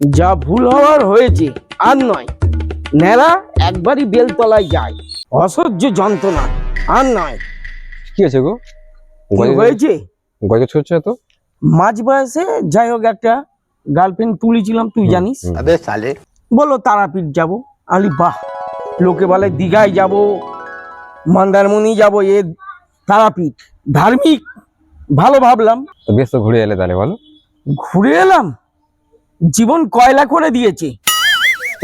যা ভুল হওয়ার হয়েছে, আর নয়। নেড়া একবারই বেলতলায় যায়, অসহ্য যন্ত্রণা, আর নয়। কি আছে গো? কি হয়েছে? গজা ছুটছে তো। মাঝ বয়সে যাই হোক একটা গার্লফ্রেন্ড তুলেছিলাম, তুই জানিস। अबे साले বলো তারাপীঠ যাব। আলি বাহ, লোকে বলে দীঘায় যাব, মন্দারমণি যাব, এ তারাপীঠ ধার্মিক, ভালো ভাবলাম। তো বেশ, তো ঘুরে এলে তাহলে বলো। ঘুরে এলাম, জীবন কয়লা করে দিয়েছে।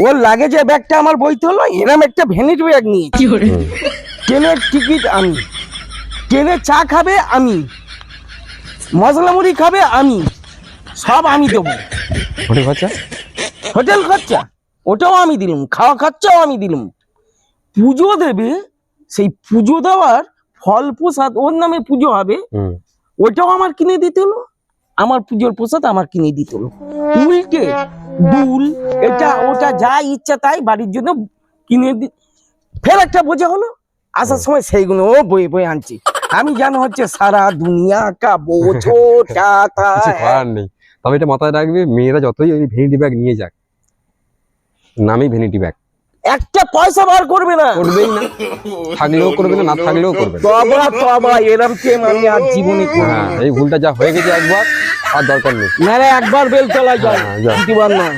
ওর লাগেজে ব্যাগটা আমার বইতে হলো, এরম একটা ভ্যানিটি ব্যাগ নিয়ে। ট্রেনের টিকিট আমি, ট্রেনে চা খাবে আমি, মশলা মুড়ি খাবে আমি, সব আমি দেবো। হোটেল খরচা? হোটেল খরচা ওটাও আমি দিলাম, খাওয়া খরচাও আমি দিলাম। পুজো দেবে, সেই পুজো দেওয়ার ফল প্রসাদ ওর নামে পুজো হবে, ওইটাও আমার কিনে দিতে হলো। আমার পুজোর প্রসাদ আমার কিনে দিতে হলো। উল্টে দুল এটা ওটা যা ইচ্ছা তাই বাড়ির জন্য কিনে ফের একটা বোঝা হলো। আসার সময় সেইগুলো ও বয়ে বয়ে আনছি। আমি জানো হচ্ছে সারা দুনিয়া কা বোঝো টাকা। কিছু করার নেই। তবে এটা মাথায় রাখবে, মেয়েরা যতই ওই ভ্যানিটি ব্যাগ নিয়ে যাক, নামই ভ্যানিটি ব্যাগ, একটা পয়সা বার করবে না, করবেই না। থাকলেও করবে না, না থাকলেও করবে না। তবা তবা এরম প্রেম আমি আর জীবনে করি হ্যাঁ, এই ভুলটা যা হয়ে গেছে একবার, আর দরকার নেই। না রে, একবার বেলতলা যায়, হ্যাঁ, যাও। দ্বিতীয়বার নয়।